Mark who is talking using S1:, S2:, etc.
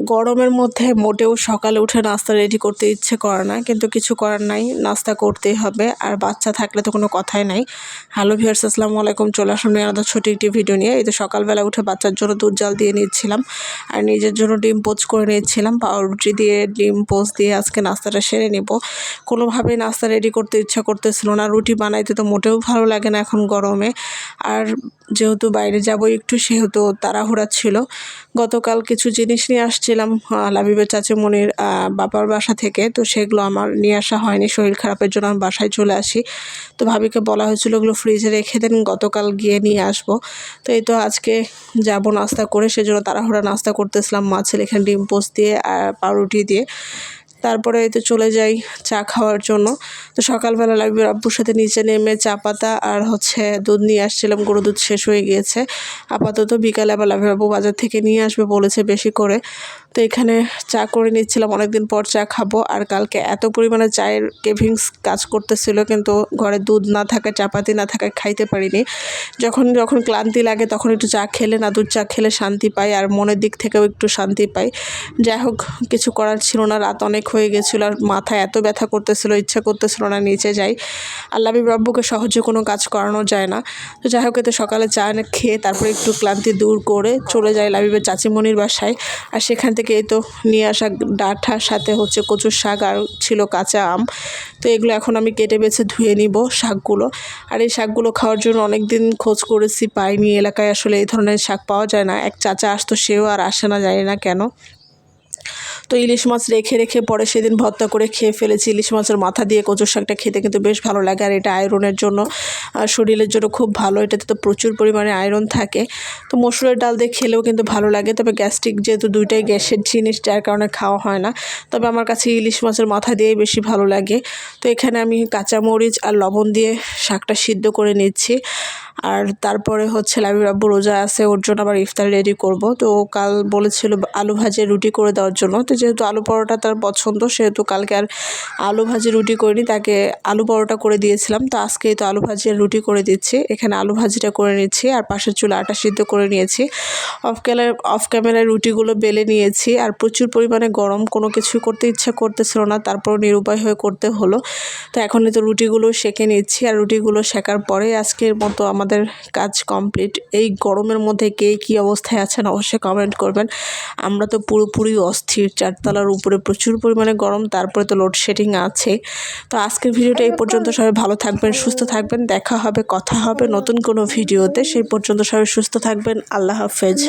S1: গরমের মধ্যে মোটেও সকালে উঠে নাস্তা রেডি করতে ইচ্ছে করে না, কিন্তু কিছু করার নাই, নাস্তা করতেই হবে। আর বাচ্চা থাকলে তো কোনো কথাই নাই। হ্যালো ভিউয়ার্স, আসসালামু আলাইকুম। চলে আসলাম আলাদা ছোট একটি ভিডিও নিয়ে। এই তো সকালবেলা উঠে বাচ্চার জন্য দুধ জাল দিয়ে নিচ্ছিলাম আর নিজের জন্য ডিম পোচ করে নিচ্ছিলাম। পাউরুটি দিয়ে ডিম পোচ দিয়ে আজকে নাস্তাটা সেরে নেব। কোনোভাবেই নাস্তা রেডি করতে ইচ্ছা করতেছিল না। রুটি বানাইতে তো মোটেও ভালো লাগে না এখন গরমে। আর যেহেতু বাইরে যাব একটু, সেহেতু তাড়াহুড়া ছিল। গতকাল কিছু জিনিস নিয়ে আসছিলাম লাবিবের চাচিমণির বাবার বাসা থেকে, তো সেগুলো আমার নিয়ে আসা হয়নি। শরীর খারাপের জন্য আমি বাসায় চলে আসি। তো ভাবিকে বলা হয়েছিল ওগুলো ফ্রিজে রেখে দেন, গতকাল গিয়ে নিয়ে আসবো। তো এই তো আজকে যাব নাস্তা করে, সেজন্য তাড়াহুড়া নাস্তা করতেছিলাম। মাছের এখানে ডিম পোচ দিয়ে আর পাউরুটি দিয়ে। তারপরে এই তো চলে যাই চা খাওয়ার জন্য। তো সকালবেলা লাবিবের আব্বুর সাথে নিচে নেমে চা পাতা আর দুধ নিয়ে আসছিলাম। গরুর দুধ শেষ হয়ে গিয়েছে। আপাতত বিকালে আবার লাবিবের আব্বু বাজার থেকে নিয়ে আসবে বলেছে বেশি করে। তো এখানে চা করে নিচ্ছিলাম, অনেকদিন পর চা খাবো। আর কালকে এত পরিমাণে চায়ের ক্রেভিংস কাজ করতেছিল, কিন্তু ঘরে দুধ না থাকায়, চাপাতি না থাকায় খাইতে পারিনি। যখন ক্লান্তি লাগে তখন একটু চা খেলে, না দুধ চা খেলে শান্তি পাই, আর মনের দিক থেকেও একটু শান্তি পাই। যাই হোক, কিছু করার ছিল না, রাত অনেক হয়ে গেছিলো আর মাথায় এত ব্যথা করতেছিল, ইচ্ছা করতেছিল না নিচে যাই। আর লাবিব আব্বুকে সহজে কোনো কাজ করানো যায় না। তো যাই হোক, এতে সকালে চা খেয়ে তারপরে একটু ক্লান্তি দূর করে চলে যাই লাবিবের চাচিমণির বাসায়। আর সেখান থেকে এই তো নিয়ে আসা ডাঁটার সাথে কচুর শাক আর ছিল কাঁচা আম। তো এগুলো এখন আমি কেটে বেছে ধুয়ে নিব শাকগুলো। আর এই শাকগুলো খাওয়ার জন্য অনেক দিন খোঁজ করেছি, পাইনি। এলাকায় আসলে এই ধরনের শাক পাওয়া যায় না। এক চাচা আসতো, সেও আর আসে না, জানি না কেন। তো ইলিশ মাছ রেখে রেখে পরে সেদিন ভর্তা করে খেয়ে ফেলেছি। ইলিশ মাছের মাথা দিয়ে কচুর শাকটা খেতে কিন্তু বেশ ভালো লাগে। আর এটা আয়রনের জন্য, শরীরের জন্য খুব ভালো। এটাতে তো প্রচুর পরিমাণে আয়রন থাকে। তো মসুরের ডাল দিয়ে খেলেও কিন্তু ভালো লাগে, তবে গ্যাস্ট্রিক যেহেতু দুইটাই গ্যাসের জিনিস, যার কারণে খাওয়া হয় না। তবে আমার কাছে ইলিশ মাছের মাথা দিয়েই বেশি ভালো লাগে। তো এখানে আমি কাঁচামরিচ আর লবণ দিয়ে শাকটা সিদ্ধ করে নিচ্ছি। আর তারপরে লাবিব আব্বু রোজা আছে, ওর জন্য আবার ইফতার রেডি করব। তো কাল বলেছিল আলু ভাজে রুটি করে দেওয়ার জন্য। তো যেহেতু আলু পরোটা তার পছন্দ, সেহেতু কালকে আর আলু ভাজি রুটি করিনি, তাকে আলু পরোটা করে দিয়েছিলাম। তো আজকে তো আলু ভাজি আর রুটি করে দিচ্ছি। এখানে আলু ভাজিটা করে নিচ্ছি আর পাশের চুলে আটা সিদ্ধ করে নিয়েছি। অফ ক্যামেরায় রুটিগুলো বেলে নিয়েছি। আর প্রচুর পরিমাণে গরম, কোনো কিছুই করতে ইচ্ছা করতেছিল না, তারপর নিরুপায় হয়ে করতে হলো। তো এখন তো রুটিগুলো সেঁকে নিচ্ছি। আর রুটিগুলো সেঁকার পরে আজকের মতো আমাদের কাজ কমপ্লিট। এই গরমের মধ্যে কে কী অবস্থায় আছেন অবশ্যই কমেন্ট করবেন। আমরা তো পুরোপুরি অস্থির, চারতলার উপরে প্রচুর পরিমাণে গরম, তারপরে তো লোডশেডিং আছে। তো আজকের ভিডিওটা এই পর্যন্ত। সবাই ভালো থাকবেন, সুস্থ থাকবেন। দেখা হবে, কথা হবে নতুন কোনো ভিডিওতে। সেই পর্যন্ত সবাই সুস্থ থাকবেন। আল্লাহ হাফেজ।